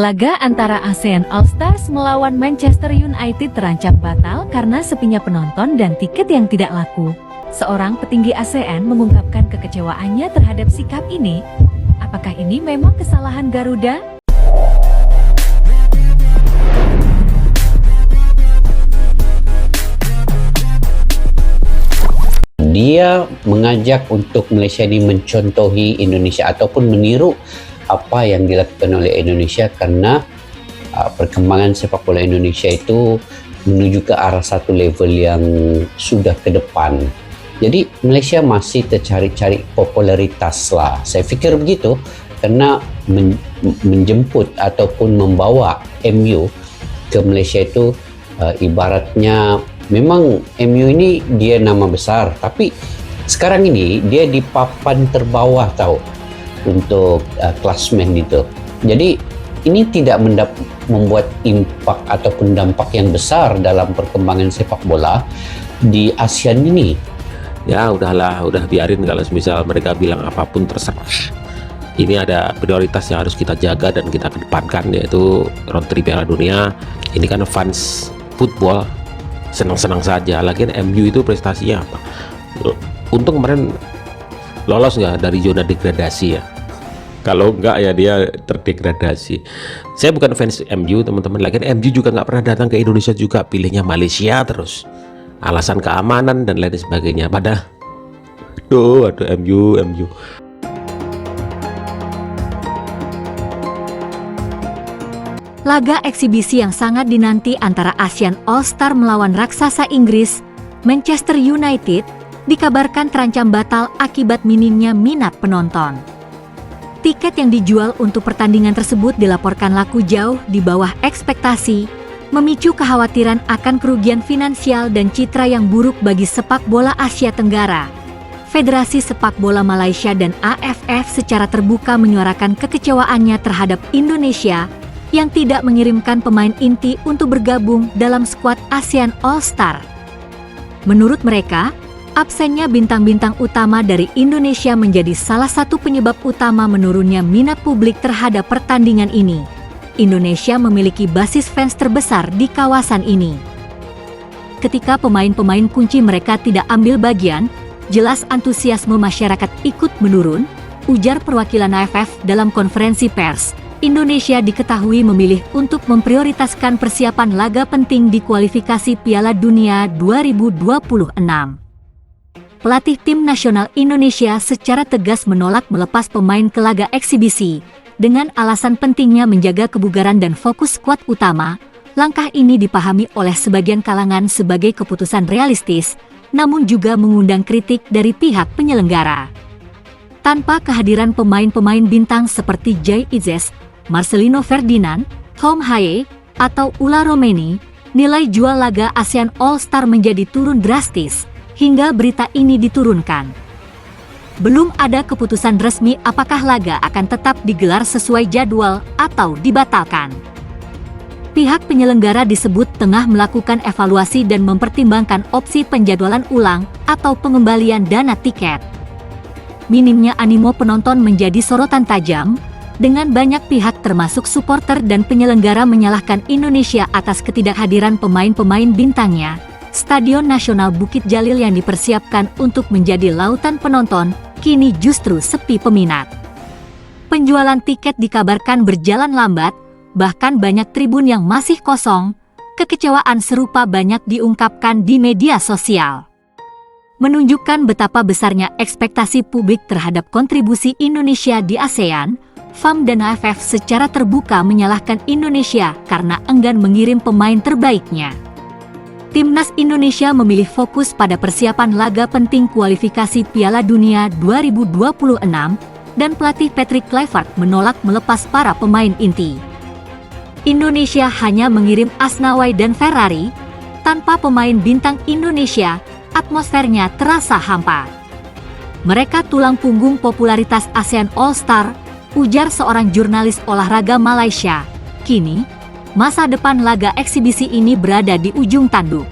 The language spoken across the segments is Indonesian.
Laga antara ASEAN All-Stars melawan Manchester United terancam batal karena sepinya penonton dan tiket yang tidak laku. Seorang petinggi ASEAN mengungkapkan kekecewaannya terhadap sikap ini. Apakah ini memang kesalahan Garuda? Dia mengajak untuk Malaysia ini mencontohi Indonesia ataupun meniru apa yang dilakukan oleh Indonesia karena perkembangan sepak bola Indonesia itu menuju ke arah satu level yang sudah ke depan. Jadi Malaysia masih tercari-cari popularitas lah. Saya fikir begitu karena menjemput ataupun membawa MU ke Malaysia itu ibaratnya memang MU ini dia nama besar, tapi sekarang ini dia di papan terbawah tahu untuk klasmen itu. Jadi ini tidak membuat impak ataupun dampak yang besar dalam perkembangan sepak bola di ASEAN ini. Ya udahlah, udah biarin kalau misal mereka bilang apapun terserah. Ini ada prioritas yang harus kita jaga dan kita kedepankan, yaitu road-trip Piala Dunia. Ini kan fans football senang-senang saja. Lagian MU itu prestasinya apa? Untung kemarin lolos nggak dari zona degradasi ya. Kalau enggak ya dia terdegradasi. Saya bukan fans MU teman-teman. Lagian MU juga nggak pernah datang ke Indonesia juga, pilihnya Malaysia terus. Alasan keamanan dan lain sebagainya. Padahal aduh MU. Laga eksibisi yang sangat dinanti antara ASEAN All-Star melawan raksasa Inggris, Manchester United, dikabarkan terancam batal akibat minimnya minat penonton. Tiket yang dijual untuk pertandingan tersebut dilaporkan laku jauh di bawah ekspektasi, memicu kekhawatiran akan kerugian finansial dan citra yang buruk bagi sepak bola Asia Tenggara. Federasi Sepak Bola Malaysia dan AFF secara terbuka menyuarakan kekecewaannya terhadap Indonesia yang tidak mengirimkan pemain inti untuk bergabung dalam skuad ASEAN All-Star. Menurut mereka, absennya bintang-bintang utama dari Indonesia menjadi salah satu penyebab utama menurunnya minat publik terhadap pertandingan ini. Indonesia memiliki basis fans terbesar di kawasan ini. Ketika pemain-pemain kunci mereka tidak ambil bagian, jelas antusiasme masyarakat ikut menurun, ujar perwakilan AFF dalam konferensi pers. Indonesia diketahui memilih untuk memprioritaskan persiapan laga penting di kualifikasi Piala Dunia 2026. Pelatih tim nasional Indonesia secara tegas menolak melepas pemain ke laga eksibisi, dengan alasan pentingnya menjaga kebugaran dan fokus skuad utama. Langkah ini dipahami oleh sebagian kalangan sebagai keputusan realistis, namun juga mengundang kritik dari pihak penyelenggara. Tanpa kehadiran pemain-pemain bintang seperti Jay Izzes, Marcelino Ferdinand, Tom Haye, atau Ula Romeni, nilai jual laga ASEAN All-Star menjadi turun drastis, hingga berita ini diturunkan. Belum ada keputusan resmi apakah laga akan tetap digelar sesuai jadwal atau dibatalkan. Pihak penyelenggara disebut tengah melakukan evaluasi dan mempertimbangkan opsi penjadwalan ulang atau pengembalian dana tiket. Minimnya animo penonton menjadi sorotan tajam, dengan banyak pihak termasuk supporter dan penyelenggara menyalahkan Indonesia atas ketidakhadiran pemain-pemain bintangnya. Stadion Nasional Bukit Jalil yang dipersiapkan untuk menjadi lautan penonton, kini justru sepi peminat. Penjualan tiket dikabarkan berjalan lambat, bahkan banyak tribun yang masih kosong. Kekecewaan serupa banyak diungkapkan di media sosial. Menunjukkan betapa besarnya ekspektasi publik terhadap kontribusi Indonesia di ASEAN, FAM dan AFF secara terbuka menyalahkan Indonesia karena enggan mengirim pemain terbaiknya. Timnas Indonesia memilih fokus pada persiapan laga penting kualifikasi Piala Dunia 2026 dan pelatih Patrick Kluivert menolak melepas para pemain inti. Indonesia hanya mengirim Asnawi dan Ferrari. Tanpa pemain bintang Indonesia, atmosfernya terasa hampa. Mereka tulang punggung popularitas ASEAN All-Star, ujar seorang jurnalis olahraga Malaysia. Kini, masa depan laga eksibisi ini berada di ujung tanduk.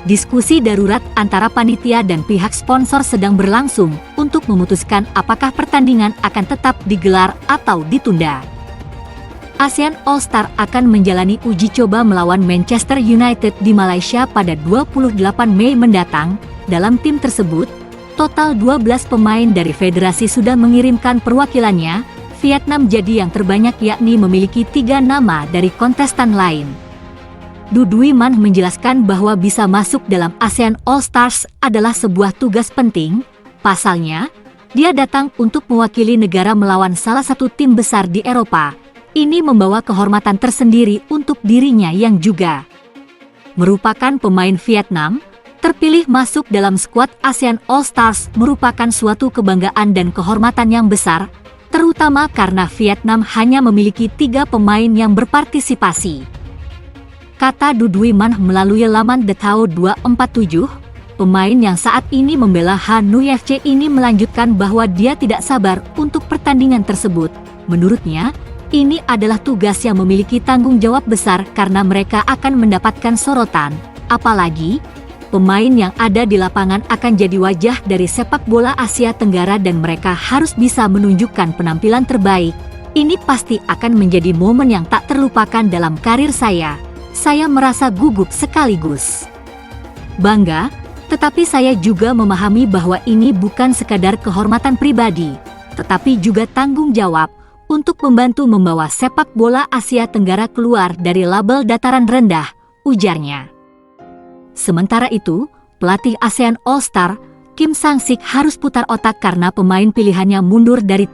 Diskusi darurat antara panitia dan pihak sponsor sedang berlangsung untuk memutuskan apakah pertandingan akan tetap digelar atau ditunda. ASEAN All-Star akan menjalani uji coba melawan Manchester United di Malaysia pada 28 Mei mendatang. Dalam tim tersebut, total 12 pemain dari federasi sudah mengirimkan perwakilannya. Vietnam jadi yang terbanyak, yakni memiliki 3 nama dari kontestan lain. Du Duy Man menjelaskan bahwa bisa masuk dalam ASEAN All-Stars adalah sebuah tugas penting. Pasalnya, dia datang untuk mewakili negara melawan salah satu tim besar di Eropa. Ini membawa kehormatan tersendiri untuk dirinya yang juga merupakan pemain Vietnam. Terpilih masuk dalam skuad ASEAN All-Stars merupakan suatu kebanggaan dan kehormatan yang besar, terutama karena Vietnam hanya memiliki 3 pemain yang berpartisipasi. Kata Du Duy Man melalui laman The Tao 247, pemain yang saat ini membela Hanoi FC ini melanjutkan bahwa dia tidak sabar untuk pertandingan tersebut. Menurutnya, ini adalah tugas yang memiliki tanggung jawab besar karena mereka akan mendapatkan sorotan. Apalagi, pemain yang ada di lapangan akan jadi wajah dari sepak bola Asia Tenggara dan mereka harus bisa menunjukkan penampilan terbaik. Ini pasti akan menjadi momen yang tak terlupakan dalam karir saya. Saya merasa gugup sekaligus bangga, tetapi saya juga memahami bahwa ini bukan sekadar kehormatan pribadi, tetapi juga tanggung jawab untuk membantu membawa sepak bola Asia Tenggara keluar dari label dataran rendah, ujarnya. Sementara itu, pelatih ASEAN All-Star, Kim Sang-sik harus putar otak karena pemain pilihannya mundur dari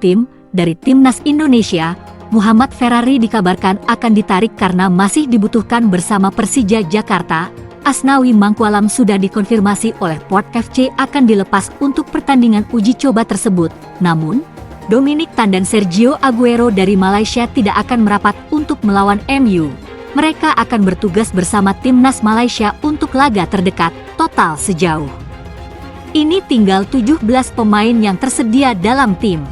timnas Indonesia. Muhammad Ferrari dikabarkan akan ditarik karena masih dibutuhkan bersama Persija Jakarta. Asnawi Mangkualam sudah dikonfirmasi oleh Port FC akan dilepas untuk pertandingan uji coba tersebut. Namun, Dominic Tan dan Sergio Aguero dari Malaysia tidak akan merapat untuk melawan MU. Mereka akan bertugas bersama timnas Malaysia untuk laga terdekat. Total sejauh ini tinggal 17 pemain yang tersedia dalam tim.